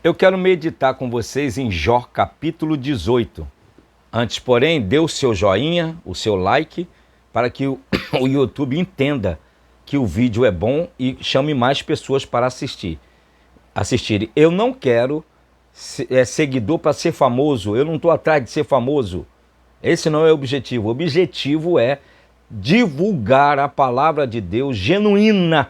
Eu quero meditar com vocês em Jó capítulo 18. Antes, porém, dê o seu joinha, o seu like, para que o YouTube entenda que o vídeo é bom e chame mais pessoas para assistirem. Eu não quero seguidor para ser famoso, eu não estou atrás de ser famoso. Esse não é o objetivo. O objetivo é divulgar a palavra de Deus genuína.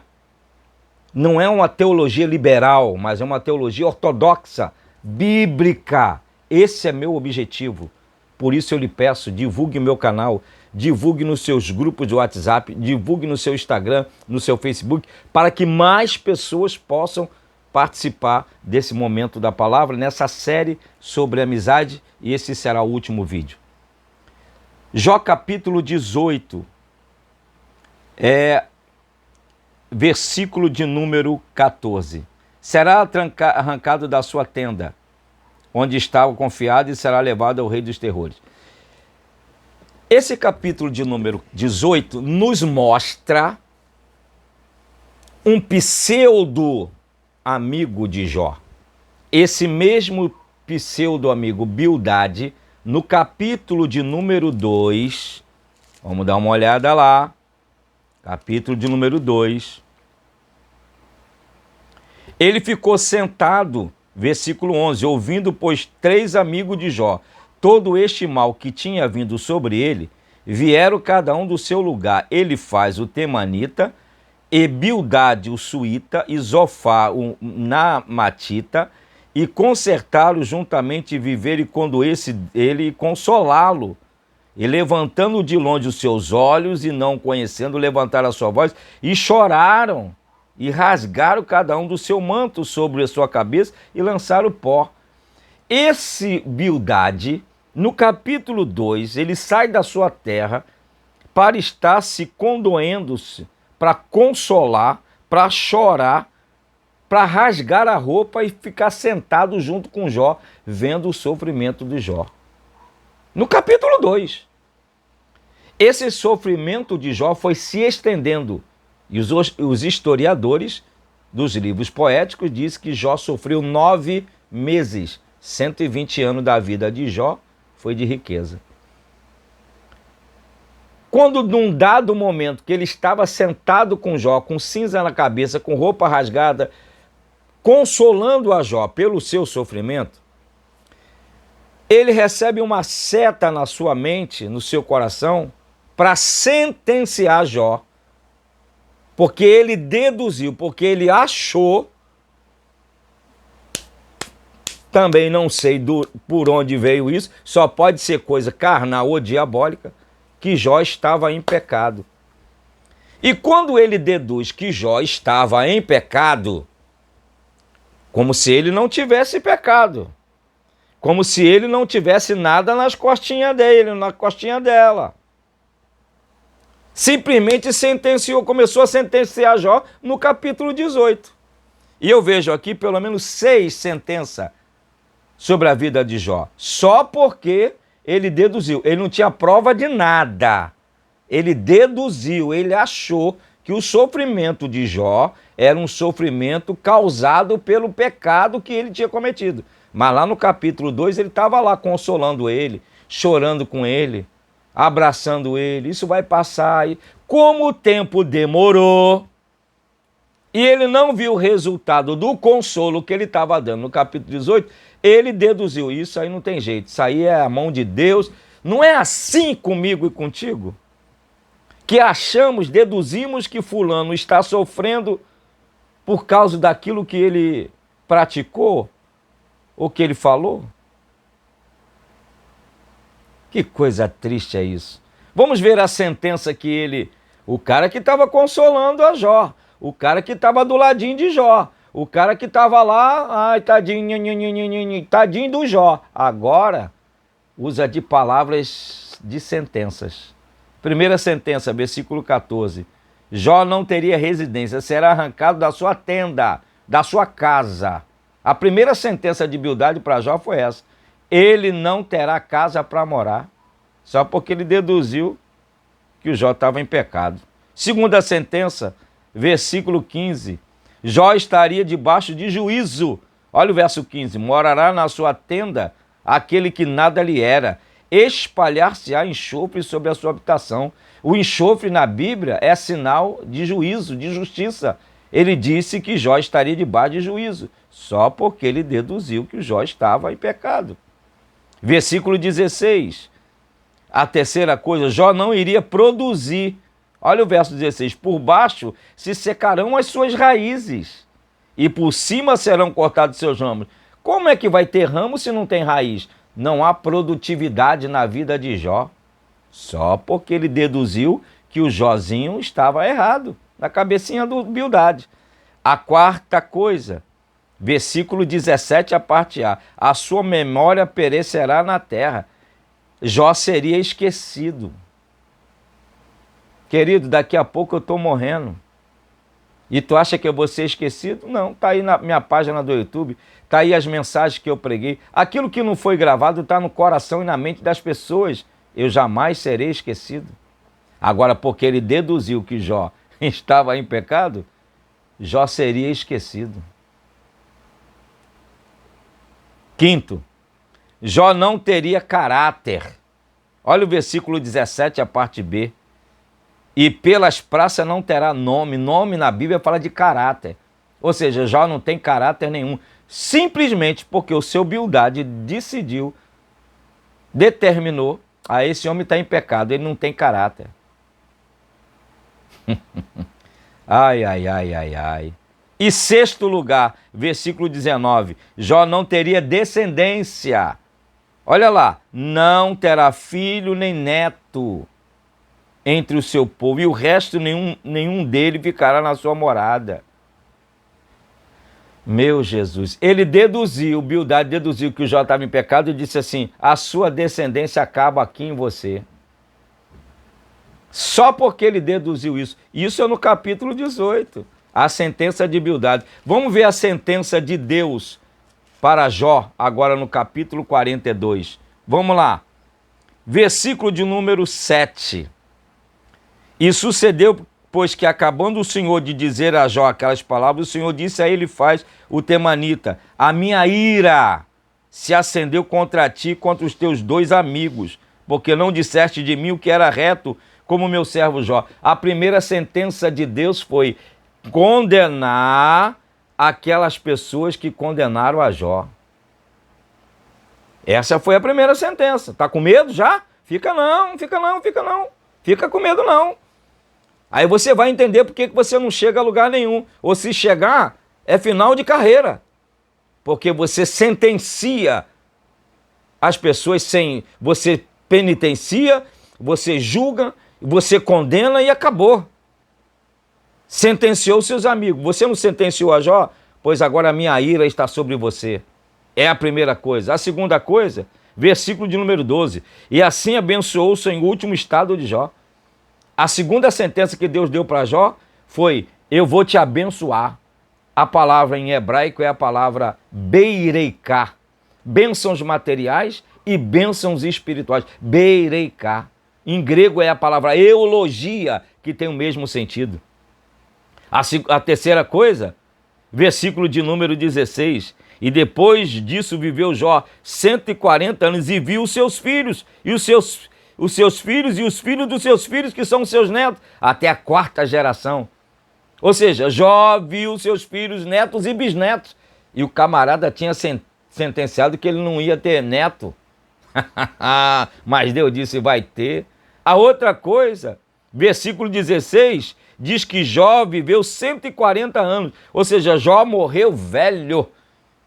Não é uma teologia liberal, mas é uma teologia ortodoxa, bíblica. Esse é meu objetivo. Por isso eu lhe peço, divulgue meu canal, divulgue nos seus grupos de WhatsApp, divulgue no seu Instagram, no seu Facebook, para que mais pessoas possam participar desse momento da palavra, nessa série sobre amizade, e esse será o último vídeo. Jó capítulo 18, versículo de número 14. Será arrancado da sua tenda, onde estava confiado, e será levado ao rei dos terrores. Esse capítulo de número 18 nos mostra um pseudo amigo de Jó. Esse mesmo pseudo amigo, Bildade, no capítulo de número 2, vamos dar uma olhada lá, capítulo de número 2, ele ficou sentado, versículo 11, ouvindo, pois, 3 amigos de Jó, todo este mal que tinha vindo sobre ele, vieram cada um do seu lugar. Ele faz o temanita, e Bildade o suíta, e Zofar o namatita, e consertaram juntamente, viver e condoer ele e consolá-lo. E levantando de longe os seus olhos e não conhecendo, levantaram a sua voz e choraram. E rasgaram cada um do seu manto sobre a sua cabeça e lançaram pó. Esse Bildade, no capítulo 2, ele sai da sua terra para estar se condoendo-se, para consolar, para chorar, para rasgar a roupa e ficar sentado junto com Jó, vendo o sofrimento de Jó. No capítulo 2, esse sofrimento de Jó foi se estendendo. E os historiadores dos livros poéticos dizem que Jó sofreu 9 meses, 120 anos da vida de Jó foi de riqueza. Quando num dado momento que ele estava sentado com Jó, com cinza na cabeça, com roupa rasgada, consolando a Jó pelo seu sofrimento, ele recebe uma seta na sua mente, no seu coração, para sentenciar Jó. Porque ele deduziu, porque ele achou, também não sei por onde veio isso, só pode ser coisa carnal ou diabólica, que Jó estava em pecado. E quando ele deduz que Jó estava em pecado, como se ele não tivesse pecado, como se ele não tivesse nada nas costinhas dele, na costinha dela. Simplesmente sentenciou, começou a sentenciar Jó no capítulo 18. E eu vejo aqui pelo menos 6 sentenças sobre a vida de Jó. Só porque ele deduziu. Ele não tinha prova de nada. Ele deduziu, ele achou que o sofrimento de Jó era um sofrimento causado pelo pecado que ele tinha cometido. Mas lá no capítulo 2 ele estava lá consolando ele, chorando com ele, abraçando ele, isso vai passar. E como o tempo demorou e ele não viu o resultado do consolo que ele estava dando no capítulo 18, ele deduziu, isso aí não tem jeito, isso aí é a mão de Deus. Não é assim comigo e contigo? Que achamos, deduzimos que fulano está sofrendo por causa daquilo que ele praticou ou que ele falou? Que coisa triste é isso. Vamos ver a sentença que ele... O cara que estava consolando a Jó. O cara que estava do ladinho de Jó. O cara que estava lá... Ai, tadinho, tadinho do Jó. Agora, usa de palavras de sentenças. Primeira sentença, versículo 14. Jó não teria residência, será arrancado da sua tenda, da sua casa. A primeira sentença de Bildade para Jó foi essa. Ele não terá casa para morar, só porque ele deduziu que o Jó estava em pecado. Segunda sentença, versículo 15. Jó estaria debaixo de juízo, Olha o verso 15. Morará na sua tenda aquele que nada lhe era. Espalhar-se-á enxofre sobre a sua habitação. O enxofre na Bíblia é sinal de juízo, de justiça. Ele disse que Jó estaria debaixo de juízo, só porque ele deduziu que Jó estava em pecado. Versículo 16. A terceira coisa, Jó não iria produzir. Olha o verso 16. Por baixo se secarão as suas raízes, e por cima serão cortados seus ramos. Como é que vai ter ramo se não tem raiz? Não há produtividade na vida de Jó, só porque ele deduziu que o Józinho estava errado, na cabecinha do Bildade. A quarta coisa, versículo 17, a parte A. A sua memória perecerá na terra. Jó seria esquecido. Querido, daqui a pouco eu estou morrendo. E tu acha que eu vou ser esquecido? Não, está aí na minha página do YouTube, está aí as mensagens que eu preguei. Aquilo que não foi gravado está no coração e na mente das pessoas. Eu jamais serei esquecido. Agora, porque ele deduziu que Jó estava em pecado, Jó seria esquecido. Quinto, Jó não teria caráter. Olha o versículo 17, a parte B. E pelas praças não terá nome. Nome na Bíblia fala de caráter. Ou seja, Jó não tem caráter nenhum. Simplesmente porque o seu Bildade decidiu, determinou, esse homem está em pecado, ele não tem caráter. Ai, ai, ai, ai, ai. E sexto lugar, versículo 19. Jó não teria descendência. Olha lá. Não terá filho nem neto entre o seu povo, e o resto nenhum dele ficará na sua morada. Meu Jesus, ele deduziu, Bildade deduziu que o Jó estava em pecado e disse assim, a sua descendência acaba aqui em você. Só porque ele deduziu isso. Isso é no capítulo 18, a sentença de Bildade. Vamos ver a sentença de Deus para Jó, agora no capítulo 42. Vamos lá. Versículo de número 7. E sucedeu, pois que acabando o Senhor de dizer a Jó aquelas palavras, o Senhor disse a ele, faz o temanita, a minha ira se acendeu contra ti, contra os teus dois amigos, porque não disseste de mim o que era reto, como meu servo Jó. A primeira sentença de Deus foi condenar aquelas pessoas que condenaram a Jó. Essa foi a primeira sentença. Tá com medo já? Fica não, fica não, fica não. Fica com medo não. Aí você vai entender por que você não chega a lugar nenhum. Ou se chegar, é final de carreira. Porque você sentencia as pessoas sem... Você penitencia, você julga, você condena e acabou. Sentenciou seus amigos. Você não sentenciou a Jó? Pois agora a minha ira está sobre você. É a primeira coisa. A segunda coisa, versículo de número 12. E assim abençoou-se em último estado de Jó. A segunda sentença que Deus deu para Jó foi, eu vou te abençoar. A palavra em hebraico é a palavra beireiká. Bênçãos materiais e bênçãos espirituais. Beireiká. Em grego é a palavra eulogia, que tem o mesmo sentido. A terceira coisa, versículo de número 16. E depois disso viveu Jó 140 anos e viu os seus filhos e os seus filhos e os filhos dos seus filhos, que são seus netos, até a quarta geração. Ou seja, Jó viu seus filhos, netos e bisnetos. E o camarada tinha sentenciado que ele não ia ter neto. Mas Deus disse, vai ter. A outra coisa, versículo 16, diz que Jó viveu 140 anos. Ou seja, Jó morreu velho.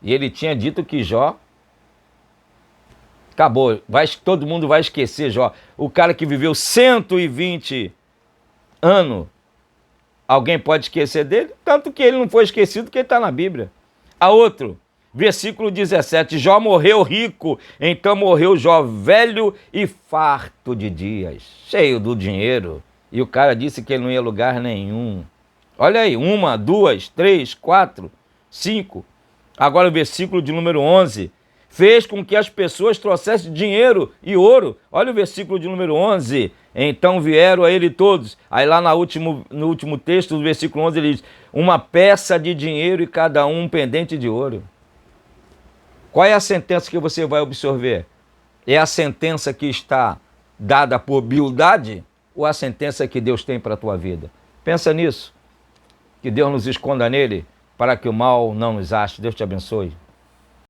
E ele tinha dito que Jó... Acabou, todo mundo vai esquecer Jó. O cara que viveu 120 anos, alguém pode esquecer dele? Tanto que ele não foi esquecido, que ele está na Bíblia. A outro, versículo 17, Jó morreu rico, então morreu Jó velho e farto de dias, cheio do dinheiro. E o cara disse que ele não ia a lugar nenhum. Olha aí, 1, 2, 3, 4, 5. Agora o versículo de número 11. Fez com que as pessoas trouxessem dinheiro e ouro. Olha o versículo de número 11. Então vieram a ele todos. Aí lá no último texto, do versículo 11, ele diz, uma peça de dinheiro e cada um pendente de ouro. Qual é a sentença que você vai absorver? É a sentença que está dada por Bildade ou a sentença que Deus tem para a tua vida? Pensa nisso. Que Deus nos esconda nele para que o mal não nos ache. Deus te abençoe.